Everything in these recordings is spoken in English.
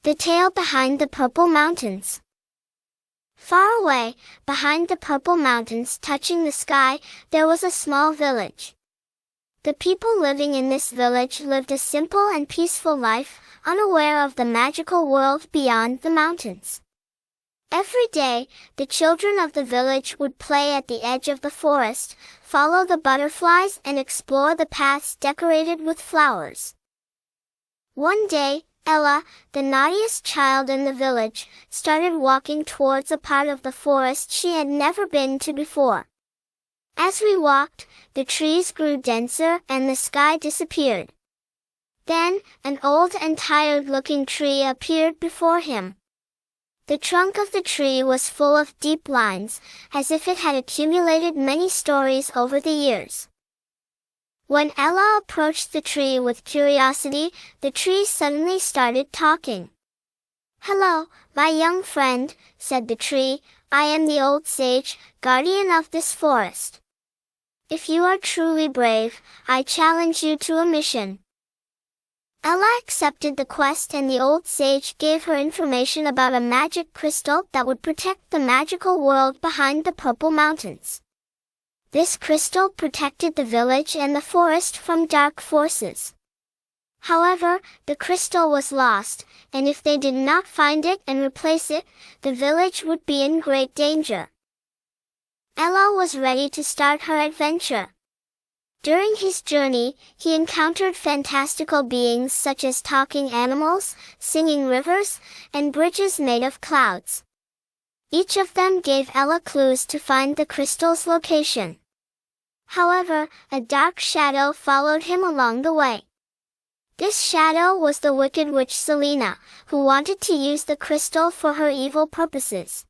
The Tale Behind the Purple Mountains. Far away, behind the purple mountains touching the sky, there was a small village. The people living in this village lived a simple and peaceful life, unaware of the magical world beyond the mountains. Every day, the children of the village would play at the edge of the forest, follow the butterflies and explore the paths decorated with flowers. One day, Ella, the naughtiest child in the village, started walking towards a part of the forest she had never been to before. As we walked, the trees grew denser and the sky disappeared. Then, an old and tired-looking tree appeared before him. The trunk of the tree was full of deep lines, as if it had accumulated many stories over the years. When Ella approached the tree with curiosity, the tree suddenly started talking. "Hello, my young friend," said the tree. "I am the old sage, guardian of this forest. If you are truly brave, I challenge you to a mission." Ella accepted the quest and the old sage gave her information about a magic crystal that would protect the magical world behind the purple mountains. This crystal protected the village and the forest from dark forces. However, the crystal was lost, and if they did not find it and replace it, the village would be in great danger. Ella was ready to start her adventure. During his journey, he encountered fantastical beings such as talking animals, singing rivers, and bridges made of clouds. Each of them gave Ella clues to find the crystal's location. However, a dark shadow followed him along the way. This shadow was the wicked witch Selena, who wanted to use the crystal for her evil purposes.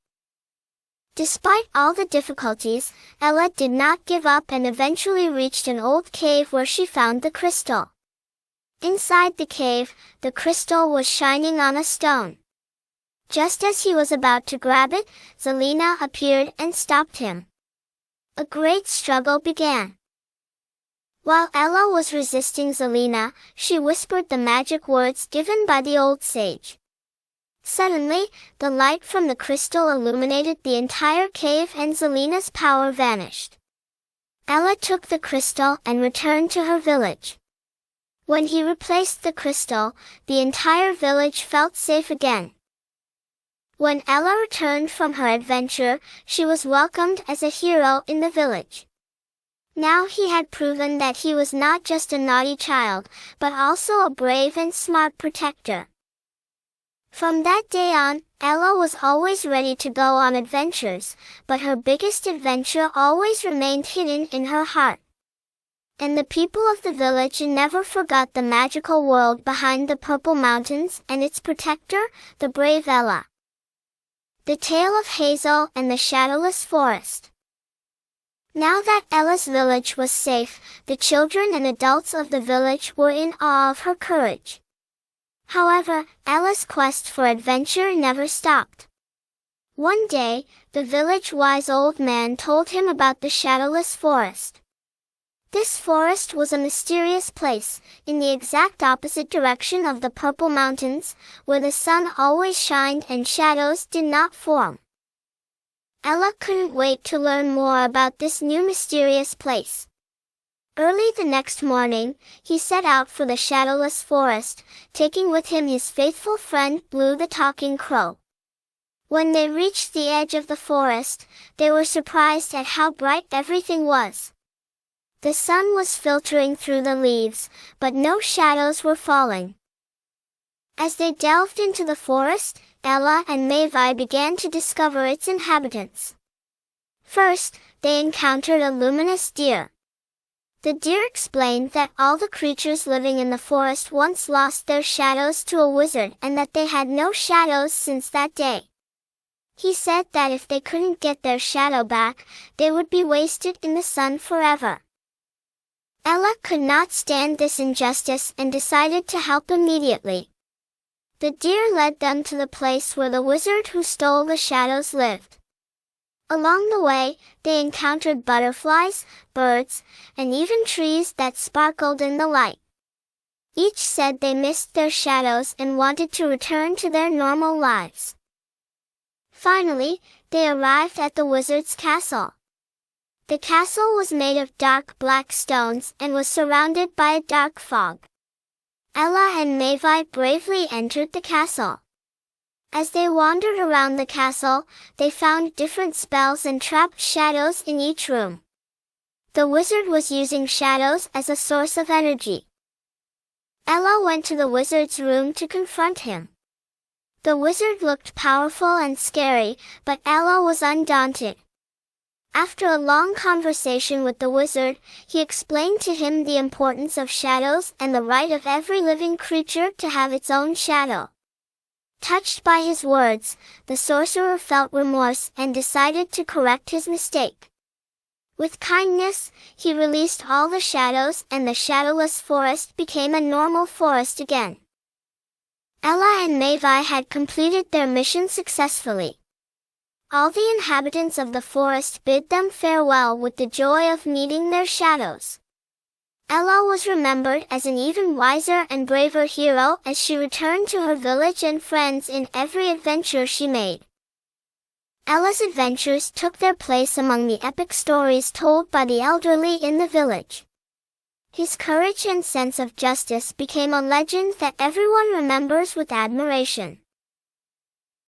Despite all the difficulties, Ella did not give up and eventually reached an old cave where she found the crystal. Inside the cave, the crystal was shining on a stone. Just as he was about to grab it, Selena appeared and stopped him. A great struggle began. While Ella was resisting Selena, she whispered the magic words given by the old sage. Suddenly, the light from the crystal illuminated the entire cave and Selena's power vanished. Ella took the crystal and returned to her village. When he replaced the crystal, the entire village felt safe again. When Ella returned from her adventure, she was welcomed as a hero in the village. Now he had proven that he was not just a naughty child, but also a brave and smart protector. From that day on, Ella was always ready to go on adventures, but her biggest adventure always remained hidden in her heart. And the people of the village never forgot the magical world behind the purple mountains and its protector, the brave Ella. The Tale of Hazel and the Shadowless Forest. Now that Ella's village was safe, the children and adults of the village were in awe of her courage. However, Ella's quest for adventure never stopped. One day, the village-wise old man told him about the Shadowless Forest. This forest was a mysterious place, in the exact opposite direction of the purple mountains, where the sun always shined and shadows did not form. Ella couldn't wait to learn more about this new mysterious place. Early the next morning, he set out for the Shadowless Forest, taking with him his faithful friend Blue the Talking Crow. When they reached the edge of the forest, they were surprised at how bright everything was. The sun was filtering through the leaves, but no shadows were falling. As they delved into the forest, Ella and Mavi began to discover its inhabitants. First, they encountered a luminous deer. The deer explained that all the creatures living in the forest once lost their shadows to a wizard and that they had no shadows since that day. He said that if they couldn't get their shadow back, they would be wasted in the sun forever. Ella could not stand this injustice and decided to help immediately. The deer led them to the place where the wizard who stole the shadows lived. Along the way, they encountered butterflies, birds, and even trees that sparkled in the light. Each said they missed their shadows and wanted to return to their normal lives. Finally, they arrived at the wizard's castle. The castle was made of dark black stones and was surrounded by a dark fog. Ella and Mavi bravely entered the castle. As they wandered around the castle, they found different spells and trapped shadows in each room. The wizard was using shadows as a source of energy. Ella went to the wizard's room to confront him. The wizard looked powerful and scary, but Ella was undaunted. After a long conversation with the wizard, he explained to him the importance of shadows and the right of every living creature to have its own shadow. Touched by his words, the sorcerer felt remorse and decided to correct his mistake. With kindness, he released all the shadows and the shadowless forest became a normal forest again. Ella and Mavi had completed their mission successfully. All the inhabitants of the forest bid them farewell with the joy of meeting their shadows. Ella was remembered as an even wiser and braver hero as she returned to her village and friends in every adventure she made. Ella's adventures took their place among the epic stories told by the elderly in the village. His courage and sense of justice became a legend that everyone remembers with admiration.